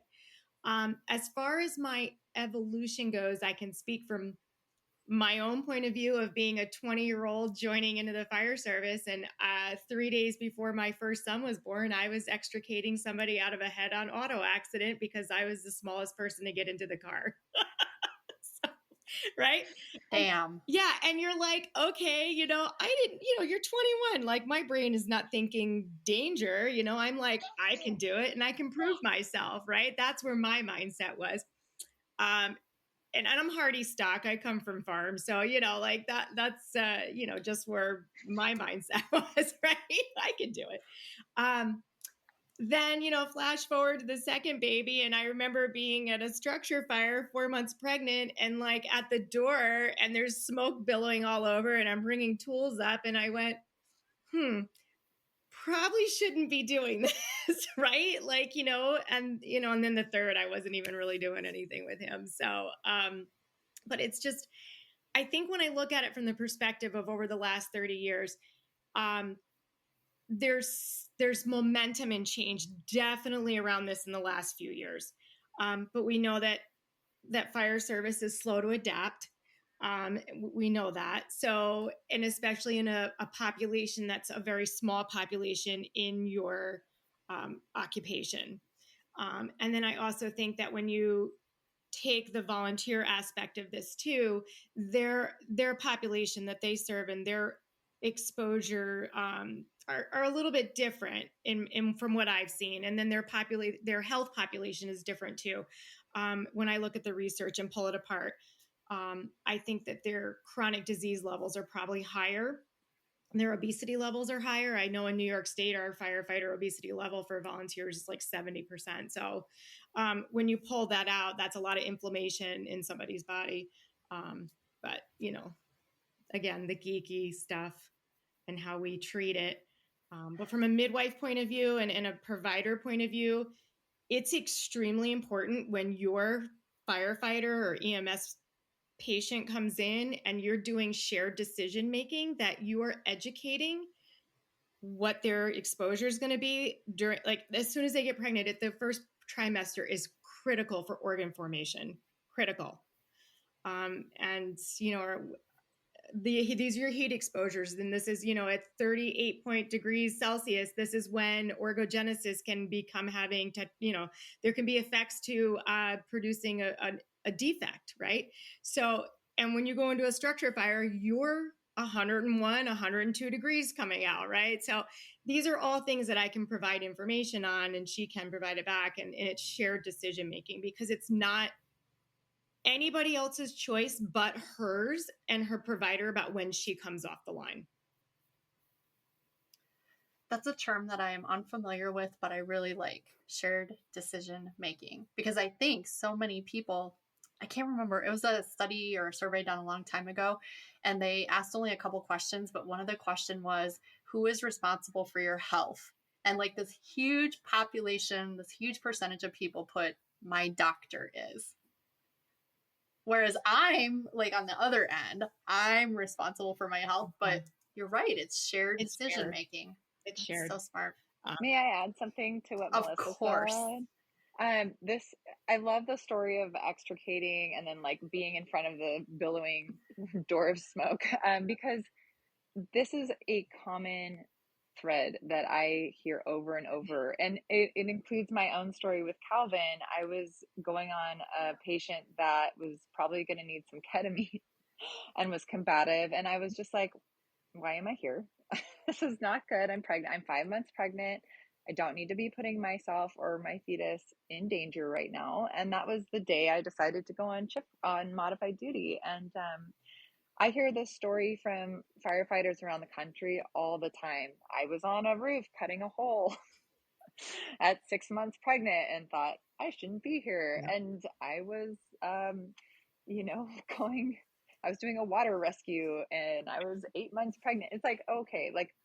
As far as my evolution goes, I can speak from my own point of view of being a 20-year-old joining into the fire service. And 3 days before my first son was born, I was extricating somebody out of a head-on auto accident because I was the smallest person to get into the car. Right? Damn. Yeah. And you're like, okay, I didn't, you're 21. Like my brain is not thinking danger. I'm like, I can do it and I can prove myself. Right. That's where my mindset was. And I'm hardy stock. I come from farm. So, like that's, just where my mindset was, right? I can do it. Then, flash forward to the second baby. And I remember being at a structure fire 4 months pregnant and like at the door and there's smoke billowing all over and I'm bringing tools up. And I went, probably shouldn't be doing this. Right. Like, and then the third, I wasn't even really doing anything with him. So, but it's just, I think when I look at it from the perspective of over the last 30 years, there's momentum and change definitely around this in the last few years. But we know that fire service is slow to adapt. We know that. So, and especially in a population that's a very small population in your occupation. And then I also think that when you take the volunteer aspect of this too, their population that they serve and their exposure are a little bit different in from what I've seen. And then their health population is different too. When I look at the research and pull it apart, I think that their chronic disease levels are probably higher. Their obesity levels are higher. I know in New York State, our firefighter obesity level for volunteers is like 70%. So when you pull that out, that's a lot of inflammation in somebody's body. But, again, the geeky stuff and how we treat it. But from a midwife point of view and a provider point of view, it's extremely important when your firefighter or EMS patient comes in and you're doing shared decision making that you are educating what their exposure is going to be during, like as soon as they get pregnant. The first trimester is critical for organ formation, critical. And these are your heat exposures. And this is, at 38 degrees Celsius, this is when orgogenesis can become there can be effects to producing a defect, right? So, and when you go into a structure fire, you're 101, 102 degrees coming out, right? So these are all things that I can provide information on and she can provide it back. And it's shared decision making because it's not anybody else's choice but hers and her provider about when she comes off the line. That's a term that I am unfamiliar with, but I really like shared decision making because I think so many people I can't remember. It was a study or a survey done a long time ago, and they asked only a couple questions, but one of the question was, who is responsible for your health? And like this huge population, this huge percentage of people put, my doctor is. Whereas I'm like on the other end, I'm responsible for my health, but you're right. It's shared decision making. It's shared. So smart. May I add something to what Of Melissa course. said? I love the story of extricating and then like being in front of the billowing door of smoke, because this is a common thread that I hear over and over, and it includes my own story with Calvin. I was going on a patient that was probably going to need some ketamine and was combative, and I was just like, why am I here? This is not good. I'm pregnant. I'm 5 months pregnant. I don't need to be putting myself or my fetus in danger right now. And that was the day I decided to go on modified duty. And I hear this story from firefighters around the country all the time. I was on a roof cutting a hole at 6 months pregnant and thought I shouldn't be here. Yeah. And I was, I was doing a water rescue and I was 8 months pregnant. It's like, okay, like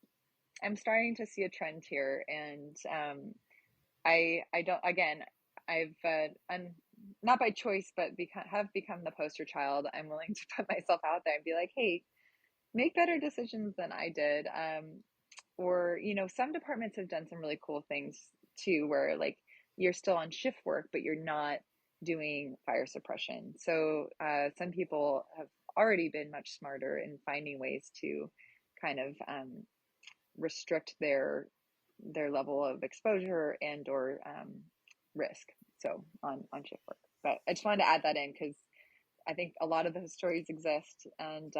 I'm starting to see a trend here. And I've not by choice, but have become the poster child. I'm willing to put myself out there and be like, hey, make better decisions than I did. Or, some departments have done some really cool things too, where like you're still on shift work, but you're not doing fire suppression. So some people have already been much smarter in finding ways to kind of restrict their level of exposure and or risk. So on shift work. But I just wanted to add that in because I think a lot of those stories exist, and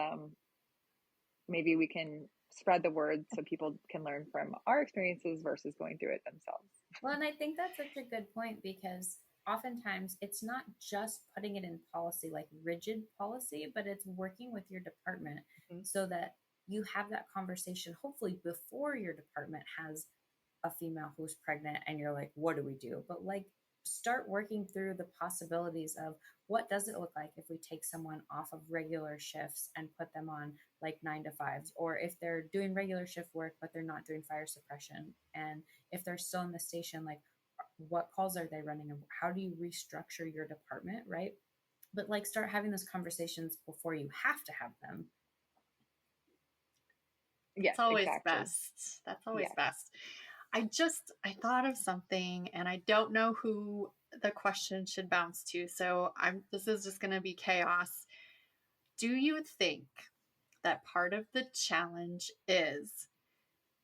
maybe we can spread the word so people can learn from our experiences versus going through it themselves. Well, and I think that's such a good point because oftentimes it's not just putting it in policy, like rigid policy, but it's working with your department so that you have that conversation, hopefully before your department has a female who's pregnant and you're like, what do we do? But like, start working through the possibilities of what does it look like if we take someone off of regular shifts and put them on like 9 to 5s, or if they're doing regular shift work but they're not doing fire suppression, and if they're still in the station, like what calls are they running and how do you restructure your department, right? But like start having those conversations before you have to have them. Yeah, it's always best. That's always best. I thought of something and I don't know who the question should bounce to. So this is just going to be chaos. Do you think that part of the challenge is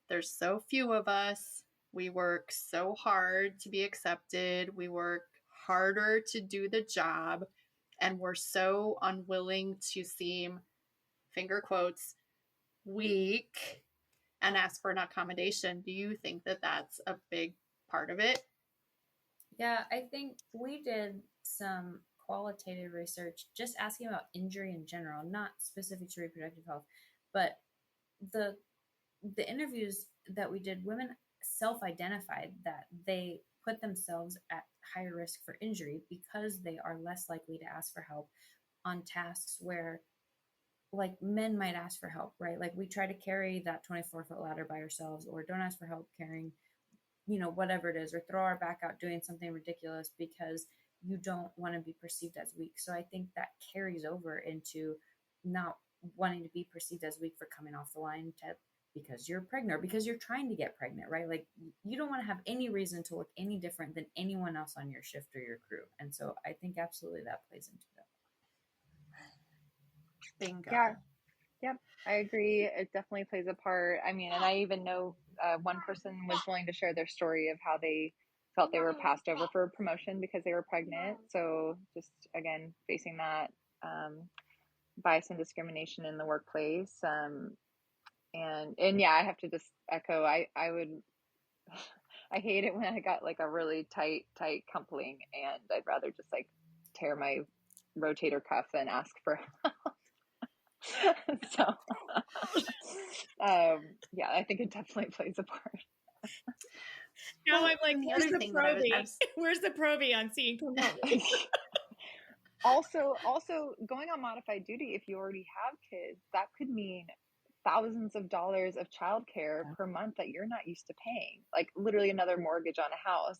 there's so few of us, we work so hard to be accepted, we work harder to do the job, and we're so unwilling to seem, finger quotes, weak and ask for an accommodation? Do you think that that's a big part of it? Yeah, I think we did some qualitative research just asking about injury in general, not specific to reproductive health, but the interviews that we did, women self-identified that they put themselves at higher risk for injury because they are less likely to ask for help on tasks where like men might ask for help, right? Like we try to carry that 24-foot ladder by ourselves, or don't ask for help carrying, whatever it is, or throw our back out doing something ridiculous because you don't want to be perceived as weak. So I think that carries over into not wanting to be perceived as weak for coming off the line because you're pregnant or because you're trying to get pregnant, right? Like you don't want to have any reason to look any different than anyone else on your shift or your crew. And so I think absolutely that plays into it. Bingo. Yeah. Yep. I agree. It definitely plays a part. I mean, and I even know one person was willing to share their story of how they felt they were passed over for a promotion because they were pregnant. So just, again, facing that bias and discrimination in the workplace. And yeah, I have to just echo, I hate it when I got like a really tight coupling, and I'd rather just like tear my rotator cuff than ask for help. So, yeah, I think it definitely plays a part. Now I'm like, where's the probie? Where's the probie on seeing come out? Also going on modified duty, if you already have kids, that could mean thousands of dollars of childcare per month that you're not used to paying, like literally another mortgage on a house.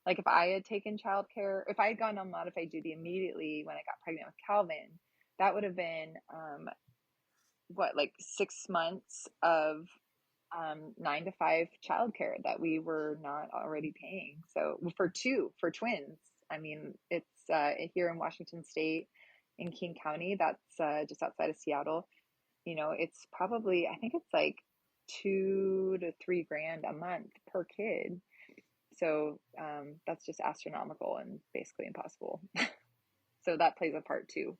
Like if I had taken childcare, if I had gone on modified duty immediately when I got pregnant with Calvin, that would have been like 6 months of 9 to 5 childcare that we were not already paying. So for twins, I mean, it's here in Washington State in King County, that's just outside of Seattle. It's probably, I think it's like $2 to $3 grand a month per kid. So that's just astronomical and basically impossible. So that plays a part too.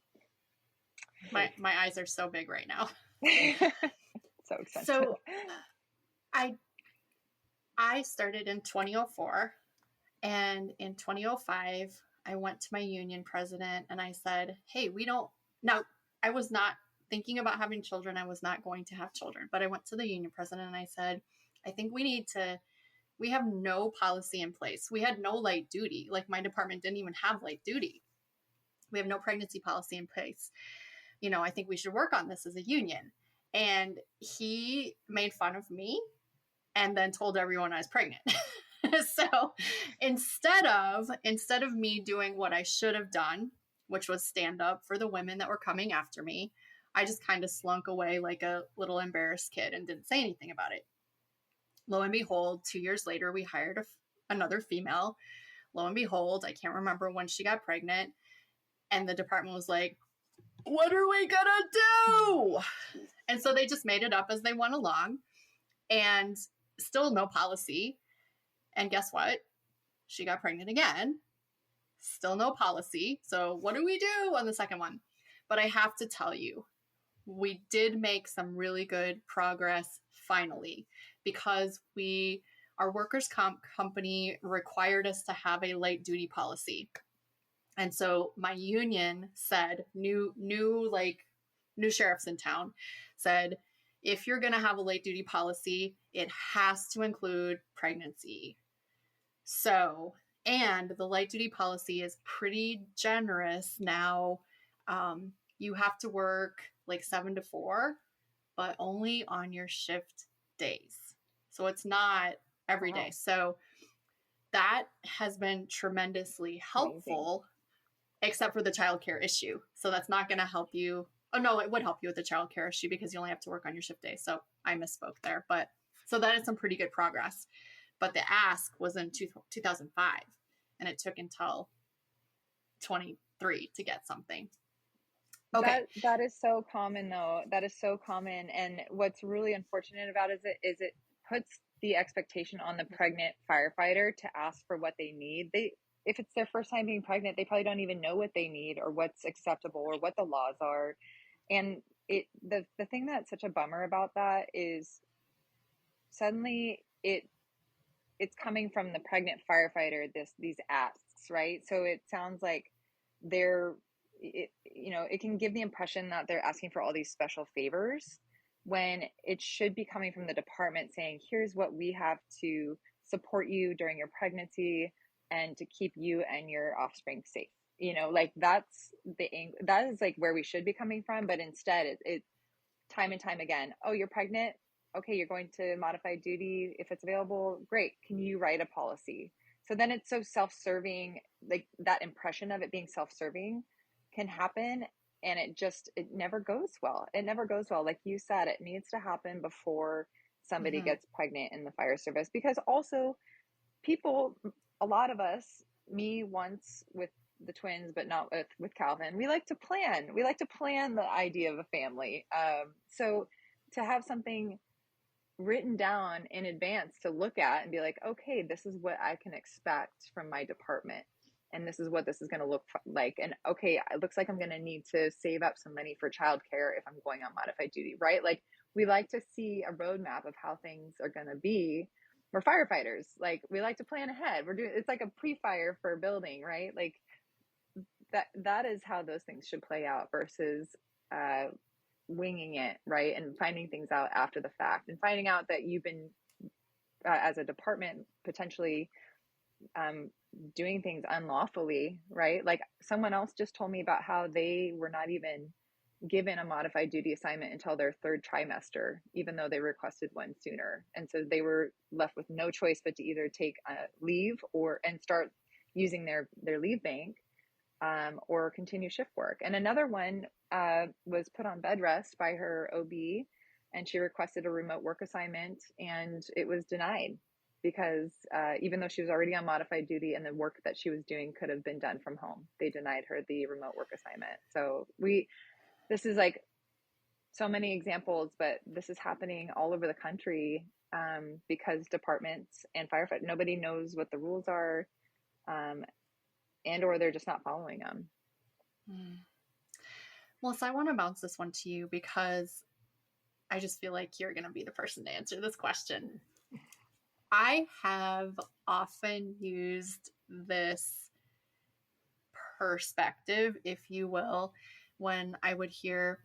My eyes are so big right now. So expensive. So I started in 2004, and in 2005 I went to my union president and I said, hey, now I was not thinking about having children. I was not going to have children, but I went to the union president and I said, I think we have no policy in place. We had no light duty. Like my department didn't even have light duty. We have no pregnancy policy in place. I think we should work on this as a union. And he made fun of me and then told everyone I was pregnant. So instead of me doing what I should have done, which was stand up for the women that were coming after me, I just kind of slunk away like a little embarrassed kid and didn't say anything about it. Lo and behold, 2 years later, we hired another female. Lo and behold, I can't remember when she got pregnant. And the department was like, what are we gonna do? And so they just made it up as they went along, and still no policy. And guess what? She got pregnant again. Still no policy. So what do we do on the second one? But I have to tell you, we did make some really good progress finally, because our workers' comp company required us to have a light duty policy. And so my union said, new sheriffs in town said, if you're going to have a light duty policy, it has to include pregnancy. So, and the light duty policy is pretty generous now. You have to work like 7 to 4, but only on your shift days. So it's not every day. So that has been tremendously helpful. Amazing. Except for the childcare issue. So that's not going to help you. Oh no, it would help you with the childcare issue because you only have to work on your shift day. So I misspoke there. But so that is some pretty good progress. But the ask was in 2005, and it took until 23 to get something. Okay. That is so common though. That is so common. And what's really unfortunate about it is it puts the expectation on the pregnant firefighter to ask for what they need. If it's their first time being pregnant, they probably don't even know what they need or what's acceptable or what the laws are. And the thing that's such a bummer about that is suddenly it's coming from the pregnant firefighter, these asks, right? So it sounds like it can give the impression that they're asking for all these special favors when it should be coming from the department saying, here's what we have to support you during your pregnancy and to keep you and your offspring safe. Like that is like where we should be coming from. But instead it time and time again, oh, you're pregnant. Okay. You're going to modified duty. If it's available, great. Can you write a policy? So then it's so self-serving, like that impression of it being self-serving can happen. And it never goes well. It never goes well. Like you said, it needs to happen before somebody gets pregnant in the fire service, because also a lot of us, me once with the twins, but not with Calvin, we like to plan. We like to plan the idea of a family. So to have something written down in advance to look at and be like, okay, this is what I can expect from my department. And this is what this is going to look like. And okay, it looks like I'm going to need to save up some money for childcare if I'm going on modified duty, right? Like we like to see a roadmap of how things are going to be. We're firefighters. Like we like to plan ahead. It's like a pre-fire for a building, right? Like that is how those things should play out versus winging it, right? And finding things out after the fact and finding out that you've been as a department potentially doing things unlawfully, right? Like someone else just told me about how they were not even given a modified duty assignment until their third trimester, even though they requested one sooner. And so they were left with no choice but to either take leave and start using their leave bank, or continue shift work. And another one was put on bed rest by her OB, and she requested a remote work assignment, and it was denied because even though she was already on modified duty and the work that she was doing could have been done from home, they denied her the remote work assignment. So this is like so many examples, but this is happening all over the country because departments and firefighters, nobody knows what the rules are, and or they're just not following them. Melissa, I want to bounce this one to you because I just feel like you're going to be the person to answer this question. I have often used this perspective, if you will, when I would hear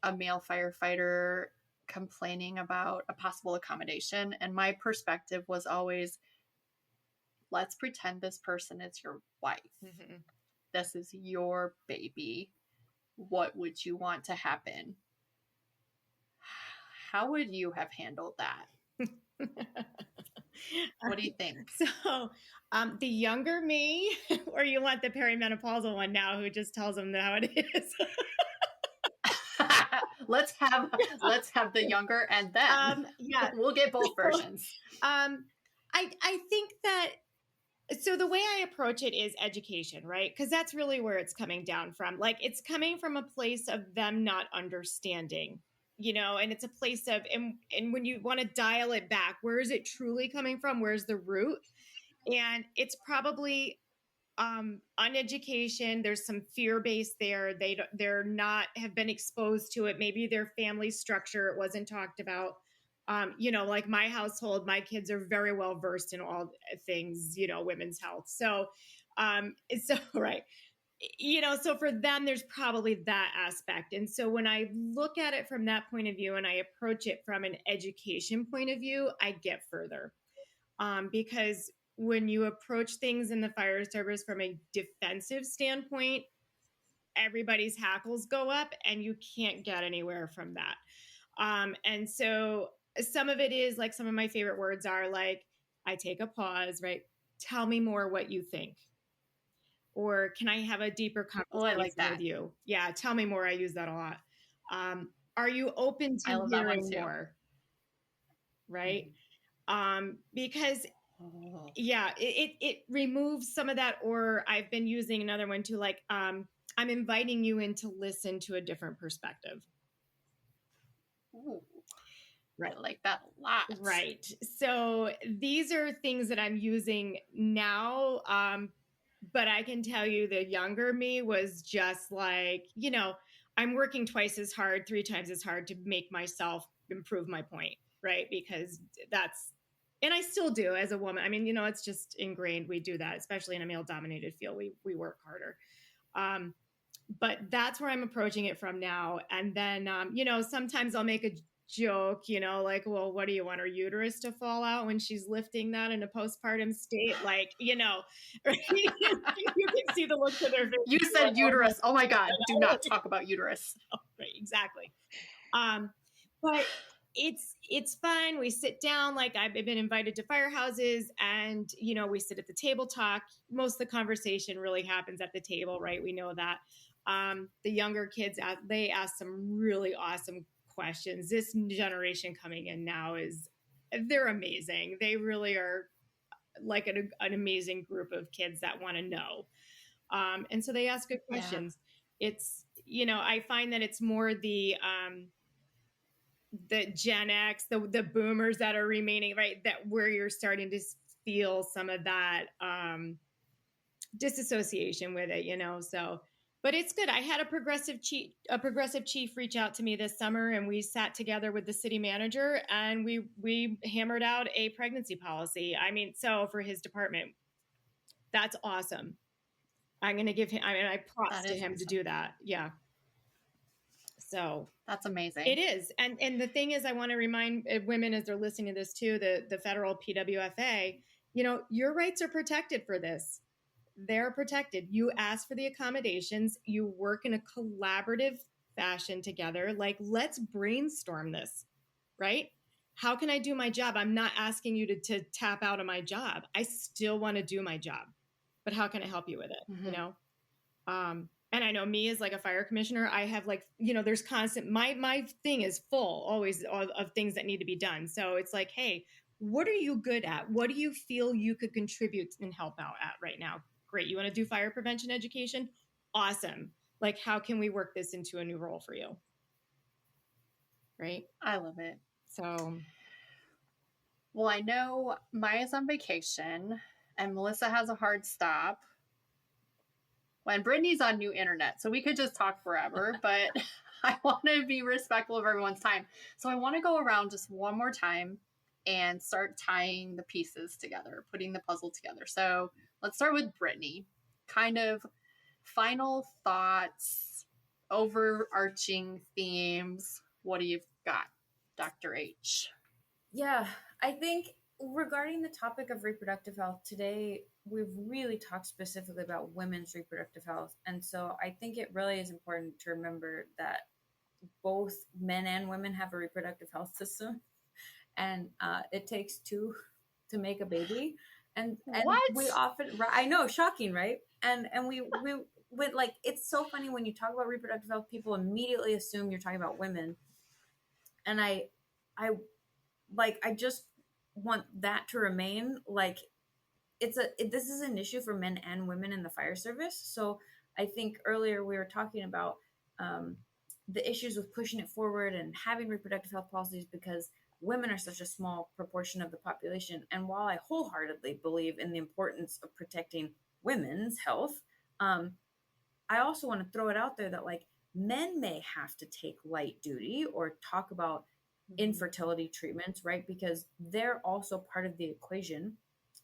a male firefighter complaining about a possible accommodation. And my perspective was always, let's pretend this person is your wife. Mm-hmm. This is your baby. What would you want to happen? How would you have handled that? What do you think? So the younger me, or you want the perimenopausal one now who just tells them how it is? Let's have the younger and then we'll get both versions. I think that, so the way I approach it is education, right? Because that's really where it's coming down from. Like, it's coming from a place of them not understanding, and it's a place of, and when you want to dial it back, where is it truly coming from? Where's the root? And it's probably uneducation. There's some fear base there. They're not have been exposed to it. Maybe their family structure, it wasn't talked about. Like my household, my kids are very well versed in all things, women's health. So, right. So for them, there's probably that aspect. And so when I look at it from that point of view and I approach it from an education point of view, I get further. Because when you approach things in the fire service from a defensive standpoint, everybody's hackles go up and you can't get anywhere from that. And so some of it is like, some of my favorite words are like, I take a pause, right? Tell me more what you think. Or can I have a deeper conversation with you? Yeah, tell me more. I use that a lot. Are you open to hearing more? Right? Because it removes some of that. Or I've been using another one too, like I'm inviting you in to listen to a different perspective. Ooh. Right. I like that a lot. Right. So these are things that I'm using now. But I can tell you the younger me was just like, I'm working twice as hard, 3 times as hard to make myself improve my point. Right. Because and I still do as a woman. I mean, it's just ingrained. We do that, especially in a male dominated field. We work harder. But that's where I'm approaching it from now. And then, sometimes I'll make a joke, like, well, what do you want her uterus to fall out when she's lifting that in a postpartum state? Like, you can see the look to their face. You said uterus. Oh my God. Do not talk about uterus. Right. Exactly. But it's fun. We sit down, like I've been invited to firehouses and, we sit at the table talk. Most of the conversation really happens at the table, right? We know that. The younger kids, they ask some really awesome questions. This generation coming in now they're amazing. They really are like an amazing group of kids that want to know. And so they ask good questions. Yeah. It's, I find that it's more the Gen X, the boomers that are remaining, right? That where you're starting to feel some of that disassociation with it, so. But it's good. I had a progressive chief reach out to me this summer, and we sat together with the city manager and we hammered out a pregnancy policy. I mean, so for his department, that's awesome. I'm going to give him, I props to him awesome. To do that. Yeah. So that's amazing. It is. And the thing is, I want to remind women as they're listening to this too, the federal PWFA your rights are protected for this. They're protected. You ask for the accommodations. You work in a collaborative fashion together. Like, let's brainstorm this, right? How can I do my job? I'm not asking you to tap out of my job. I still want to do my job, but how can I help you with it? Mm-hmm. And I know me as like a fire commissioner, I have like, there's constant, my thing is full always of things that need to be done. So it's like, hey, what are you good at? What do you feel you could contribute and help out at right now? Great. You want to do fire prevention education? Awesome. Like, how can we work this into a new role for you? Right. I love it. So, well, I know Maia's on vacation and Melissa has a hard stop. When Brittany's on new internet, so we could just talk forever, but I want to be respectful of everyone's time. So I want to go around just one more time and start tying the pieces together, putting the puzzle together. So let's start with Brittany. Kind of final thoughts, overarching themes. What do you got, Dr. H? Yeah, I think regarding the topic of reproductive health today, we've really talked specifically about women's reproductive health. And so I think it really is important to remember that both men and women have a reproductive health system, and it takes two to make a baby. And what? We often, I know, shocking, right? And we with like, it's so funny when you talk about reproductive health, people immediately assume you're talking about women. And I just want that to remain like this is an issue for men and women in the fire service. So I think earlier we were talking about the issues with pushing it forward and having reproductive health policies because women are such a small proportion of the population. And while I wholeheartedly believe in the importance of protecting women's health, I also want to throw it out there that like men may have to take light duty or talk about infertility treatments, right? Because they're also part of the equation.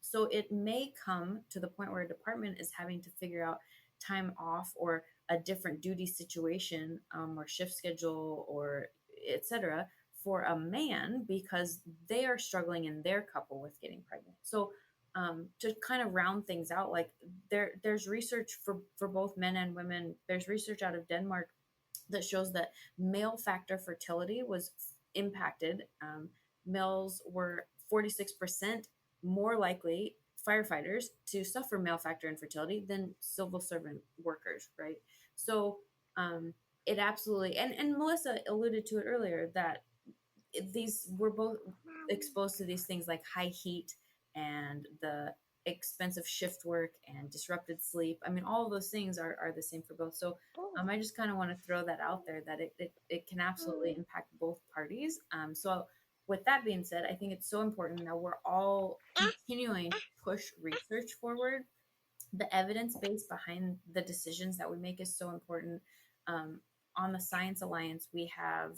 So it may come to the point where a department is having to figure out time off or a different duty situation or shift schedule or etc. for a man because they are struggling in their couple with getting pregnant. So to kind of round things out, like there's research for both men and women. There's research out of Denmark that shows that male factor fertility was impacted. Males were 46% more likely firefighters to suffer male factor infertility than civil servant workers, right? So it absolutely, and Melissa alluded to it earlier, that we're both exposed to these things like high heat and the expensive shift work and disrupted sleep. I mean, all of those things are the same for both. So I just kind of want to throw that out there that it can absolutely impact both parties. So with that being said, I think it's so important that we're all continuing to push research forward. The evidence base behind the decisions that we make is so important. On the Science Alliance, we have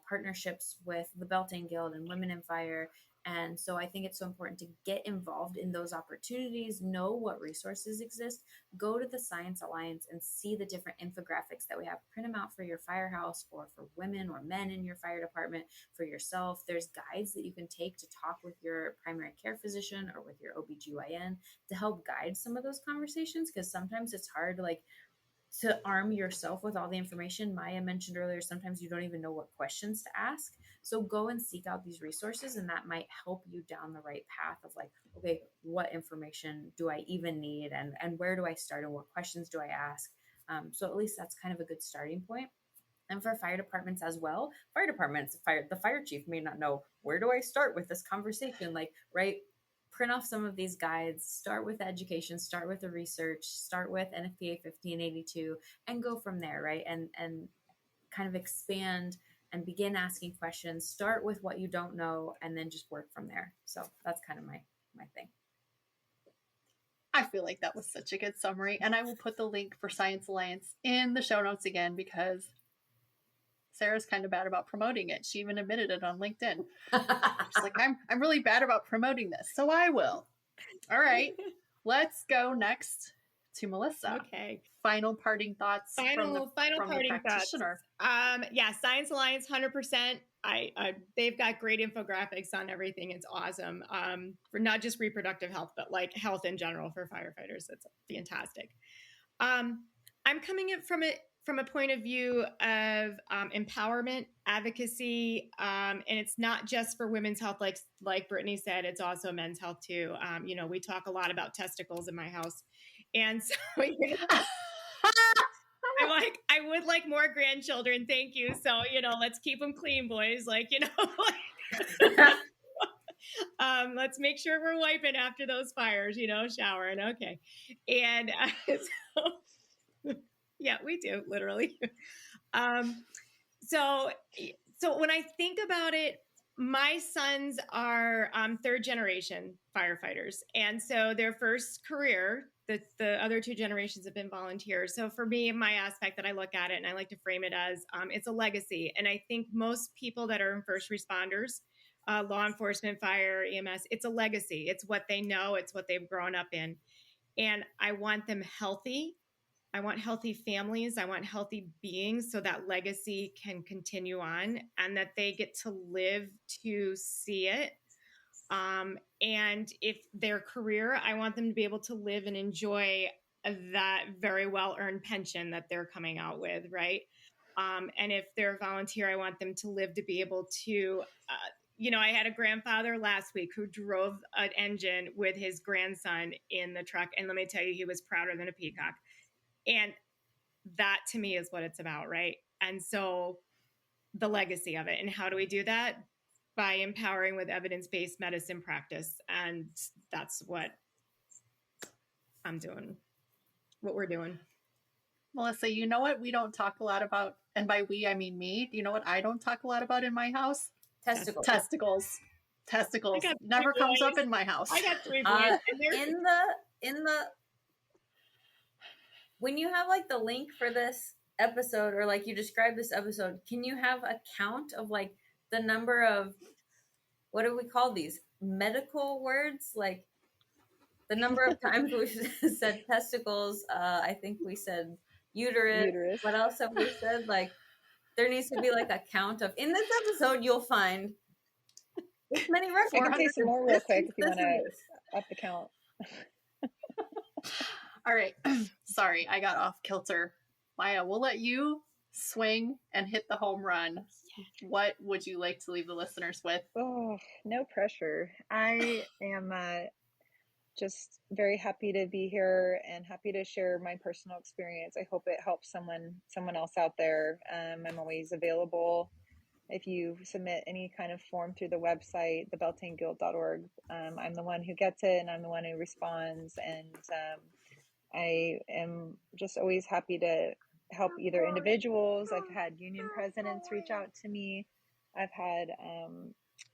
partnerships with the Beltane Guild and Women in Fire. And so I think it's so important to get involved in those opportunities, know what resources exist, go to the Science Alliance and see the different infographics that we have. Print them out for your firehouse or for women or men in your fire department, for yourself. There's guides that you can take to talk with your primary care physician or with your OBGYN to help guide some of those conversations, because sometimes it's hard to arm yourself with all the information. Maia mentioned earlier, sometimes you don't even know what questions to ask. So go and seek out these resources, and that might help you down the right path of like, okay, what information do I even need, and where do I start, and what questions do I ask? So at least that's kind of a good starting point. And for fire departments as well, the fire chief may not know, where do I start with this conversation? Like, right, print off some of these guides, start with education, start with the research, start with NFPA 1582, and go from there, right? And kind of expand and begin asking questions. Start with what you don't know, and then just work from there. So that's kind of my thing. I feel like that was such a good summary, and I will put the link for Science Alliance in the show notes again, because Sarah's kind of bad about promoting it. She even admitted it on LinkedIn. She's like, I'm really bad about promoting this, so I will. All right, let's go next to Melissa. Okay. Final parting thoughts from the parting practitioner. Thoughts. Yeah, Science Alliance, 100%. They've got great infographics on everything. It's awesome. For not just reproductive health, but like health in general for firefighters. It's fantastic. I'm coming in from a point of view of empowerment, advocacy, and it's not just for women's health, like Brittany said, it's also men's health too. We talk a lot about testicles in my house, and so I'm like, I would like more grandchildren, thank you. So let's keep them clean, boys. Let's make sure we're wiping after those fires, showering. Okay, and so. Yeah, we do, literally. So when I think about it, my sons are third generation firefighters. And so their first career, the other two generations have been volunteers. So for me, my aspect that I look at it, and I like to frame it as, it's a legacy. And I think most people that are in first responders, law enforcement, fire, EMS, it's a legacy. It's what they know. It's what they've grown up in. And I want them healthy. I want healthy families. I want healthy beings so that legacy can continue on and that they get to live to see it. And if their career, I want them to be able to live and enjoy that very well-earned pension that they're coming out with, right? And if they're a volunteer, I want them to live to be able to, I had a grandfather last week who drove an engine with his grandson in the truck. And let me tell you, he was prouder than a peacock. And that to me is what it's about, right? And so the legacy of it. And how do we do that? By empowering with evidence-based medicine practice. And that's what I'm doing, what we're doing. Melissa, you know what we don't talk a lot about? And by we, I mean me. You know what I don't talk a lot about in my house? Testicles. Never comes up in my house. I got 3 boys. In the when you have like the link for this episode, or like you describe this episode, can you have a count of like the number of, what do we call these, medical words? Like the number of times we said testicles. I think we said uterus. What else have we said? Like there needs to be like a count of, in this episode you'll find this many records. I can say some more real quick if you want to up the count. All right. Sorry, I got off kilter. Maia, we'll let you swing and hit the home run. What would you like to leave the listeners with? Oh, no pressure. I am just very happy to be here and happy to share my personal experience. I hope it helps someone else out there. I'm always available. If you submit any kind of form through the website, thebeltaneguild.org, I'm the one who gets it and I'm the one who responds. And I am just always happy to help either individuals. I've had union presidents reach out to me. I've had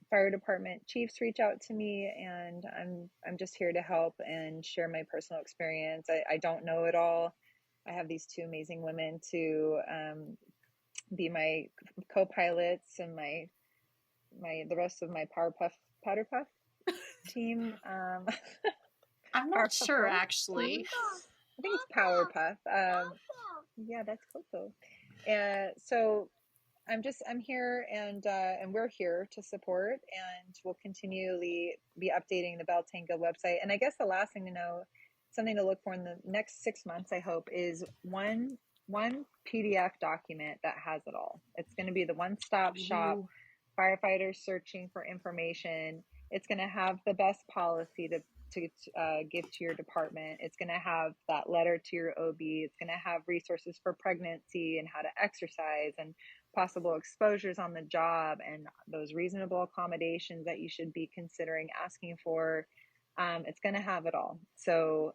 fire department chiefs reach out to me, and I'm just here to help and share my personal experience. I don't know it all. I have these 2 amazing women to be my co-pilots and the rest of my powder puff team. I'm not sure, actually. I think it's Powerpuff. Yeah, that's Coco. So I'm here, and we're here to support, and we'll continually be updating the Beltane Guild website. And I guess the last thing to know, something to look for in the next 6 months, I hope, is one PDF document that has it all. It's going to be the one-stop shop. Firefighters searching for information. It's going to have the best policy to give to your department. It's going to have that letter to your OB. It's going to have resources for pregnancy and how to exercise and possible exposures on the job and those reasonable accommodations that you should be considering asking for. It's going to have it all. So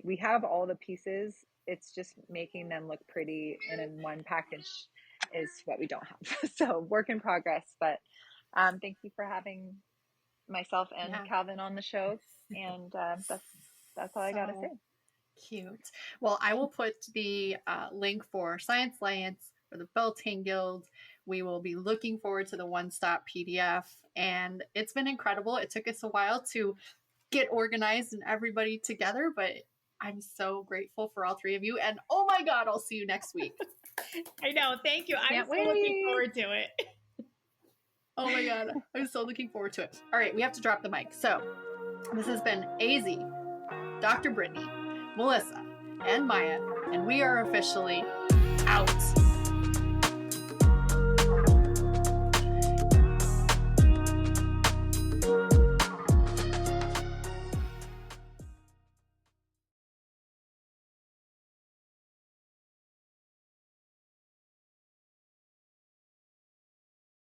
we have all the pieces. It's just making them look pretty and in one package is what we don't have. So work in progress. But thank you for having myself and Calvin on the show, and that's all I gotta say. Cute. Well, I will put the link for Science Alliance, for the Beltane Guild. We will be looking forward to the one-stop PDF, and it's been incredible. It took us a while to get organized and everybody together, but I'm so grateful for all three of you. And oh my God, I'll see you next week. I know. Thank you. I'm Can't so looking wait. forward to it. Oh my God. I'm so looking forward to it. All right, we have to drop the mic. So this has been AZ, Dr. Brittany, Melissa, and Maya, and we are officially